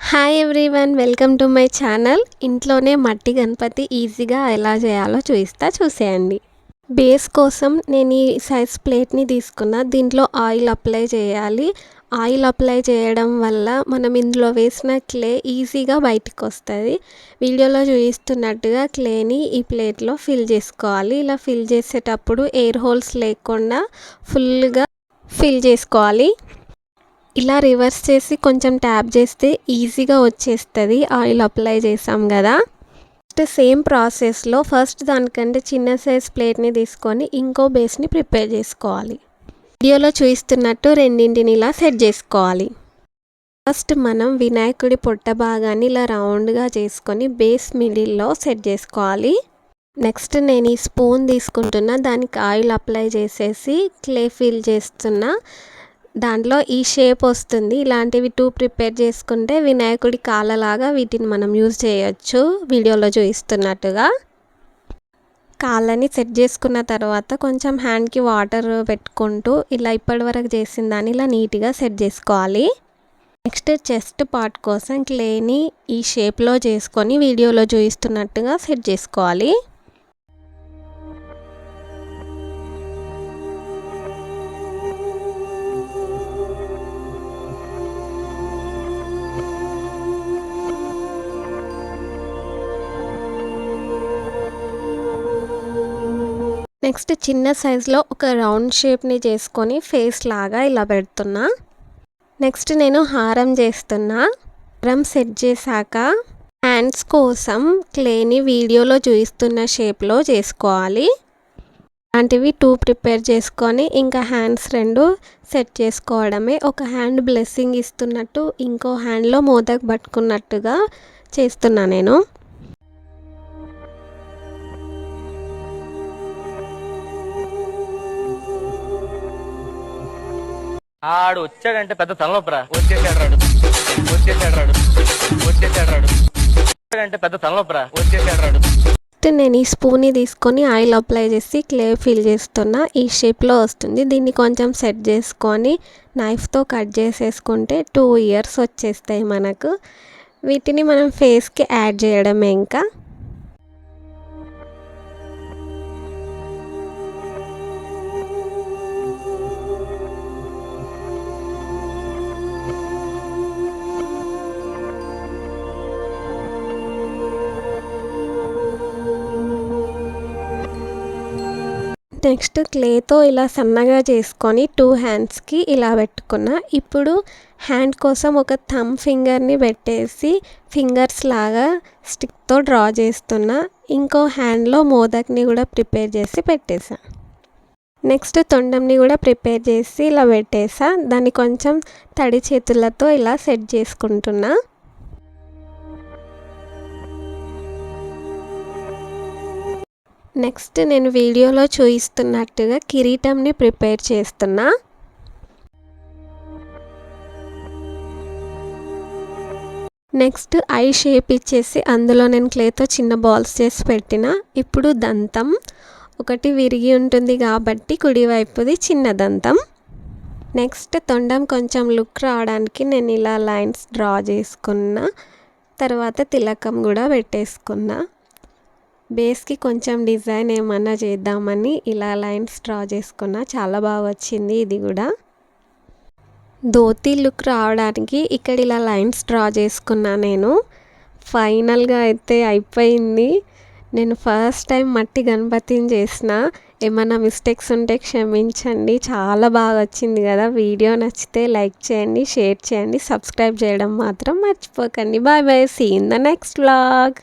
Hi everyone, welcome to my channel. ఇంట్లోనే మట్టి గణపతి ఈజీగా ఎలా చేయాలో చూసేయండి. బేస్ కోసం నేను ఈ సైజ్ ప్లేట్ని తీసుకున్నా. దీంట్లో ఆయిల్ అప్లై చేయాలి. ఆయిల్ అప్లై చేయడం వల్ల మనం ఇందులో వేసిన క్లే ఈజీగా బయటకు వస్తుంది. వీడియోలో చూపిస్తున్నట్టుగా క్లేని ఈ ప్లేట్లో ఫిల్ చేసుకోవాలి. ఇలా ఫిల్ చేసేటప్పుడు ఎయిర్ హోల్స్ లేకుండా ఫుల్గా ఫిల్ చేసుకోవాలి. ఇలా రివర్స్ చేసి కొంచెం ట్యాప్ చేస్తే ఈజీగా వచ్చేస్తుంది. ఆయిల్ అప్లై చేసాం కదా. సేమ్ ప్రాసెస్లో ఫస్ట్ దానికంటే చిన్న సైజ్ ప్లేట్ని తీసుకొని ఇంకో బేస్ని ప్రిపేర్ చేసుకోవాలి. వీడియోలో చూపిస్తున్నట్టు రెండింటిని ఇలా సెట్ చేసుకోవాలి. ఫస్ట్ మనం వినాయకుడి పొట్ట భాగాన్ని ఇలా రౌండ్గా చేసుకొని బేస్ మిడిల్లో సెట్ చేసుకోవాలి. నెక్స్ట్ నేను ఈ స్పూన్ తీసుకుంటున్నా. దానికి ఆయిల్ అప్లై చేసేసి క్లే ఫిల్ చేస్తున్నా. దాంట్లో ఈ షేప్ వస్తుంది. ఇలాంటివి 2 ప్రిపేర్ చేసుకుంటే వినాయకుడి కాళ్ళలాగా వీటిని మనం యూజ్ చేయొచ్చు. వీడియోలో చూపిస్తున్నట్టుగా కాళ్ళని సెట్ చేసుకున్న తర్వాత కొంచెం హ్యాండ్కి వాటర్ పెట్టుకుంటూ ఇలా ఇప్పటివరకు చేసిన దాన్ని ఇలా నీట్గా సెట్ చేసుకోవాలి. నెక్స్ట్ చెస్ట్ పార్ట్ కోసం క్లేని ఈ షేప్లో చేసుకొని వీడియోలో చూపిస్తున్నట్టుగా సెట్ చేసుకోవాలి. నెక్స్ట్ చిన్న సైజులో ఒక రౌండ్ షేప్ని చేసుకొని ఫేస్ లాగా ఇలా పెడుతున్నా. నెక్స్ట్ నేను హారం చేస్తున్నా. హారం సెట్ చేశాక హ్యాండ్స్ కోసం క్లేని వీడియోలో చూపిస్తున్న షేప్లో చేసుకోవాలి. అలాంటివి 2 ప్రిపేర్ చేసుకొని ఇంకా హ్యాండ్స్ 2 సెట్ చేసుకోవడమే. ఒక హ్యాండ్ బ్లెస్సింగ్ ఇస్తున్నట్టు ఇంకో హ్యాండ్లో మోదక్ పట్టుకున్నట్టుగా చేస్తున్నా నేను. ఆడు వచ్చాడంటే పెద్ద తలనొప్పరా. వచ్చేసాడు అంటే పెద్ద తలనొప్పరా. వచ్చేసాడు. నేను ఈ స్పూన్ని తీసుకొని ఆయిల్ అప్లై చేసి క్లే ఫిల్ చేస్తున్నా. ఈ షేప్లో వస్తుంది. దీన్ని కొంచెం సెట్ చేసుకొని నైఫ్తో కట్ చేసేసుకుంటే 2 ఇయర్స్ వచ్చేస్తాయి మనకు. వీటిని మనం ఫేస్కి యాడ్ చేయడమే. ఇంకా నెక్స్ట్ క్లేతో ఇలా సన్నగా చేసుకొని 2 హ్యాండ్స్కి ఇలా పెట్టుకున్నా. ఇప్పుడు హ్యాండ్ కోసం ఒక థమ్ ఫింగర్ని పెట్టేసి ఫింగర్స్ లాగా స్టిక్తో డ్రా చేస్తున్నా. ఇంకో హ్యాండ్లో మోదక్ని కూడా ప్రిపేర్ చేసి పెట్టేసా. నెక్స్ట్ తొండంని కూడా ప్రిపేర్ చేసి ఇలా పెట్టేసా. దాన్ని కొంచెం తడి చేతులతో ఇలా సెట్ చేసుకుంటున్నా. నెక్స్ట్ నేను వీడియోలో చూపిస్తున్నట్టుగా కిరీటంని ప్రిపేర్ చేస్తున్నా. నెక్స్ట్ ఐ షేప్ ఇచ్చేసి అందులో నేను క్లేతో చిన్న బాల్స్ చేసి పెట్టిన. ఇప్పుడు దంతం ఒకటి విరిగి ఉంటుంది కాబట్టి కుడివైపుది చిన్న దంతం. నెక్స్ట్ తొండం కొంచెం లుక్ రావడానికి నేను ఇలా లైన్స్ డ్రా చేసుకున్నా. తర్వాత తిలకం కూడా పెట్టేసుకున్నా. బేస్కి కొంచెం డిజైన్ ఏమన్నా చేద్దామని ఇలా లైన్స్ డ్రా చేసుకున్నా. చాలా బాగా వచ్చింది ఇది కూడా. ధోతి లుక్ రావడానికి ఇక్కడ ఇలా లైన్స్ డ్రా చేసుకున్నా నేను. ఫైనల్గా అయితే అయిపోయింది. నేను ఫస్ట్ టైం మట్టి గణపతిని చేసిన. ఏమైనా మిస్టేక్స్ ఉంటే క్షమించండి. చాలా బాగా వచ్చింది కదా. వీడియో నచ్చితే లైక్ చేయండి, షేర్ చేయండి, సబ్స్క్రైబ్ చేయడం మాత్రం మర్చిపోకండి. Bye bye, see in the next vlog.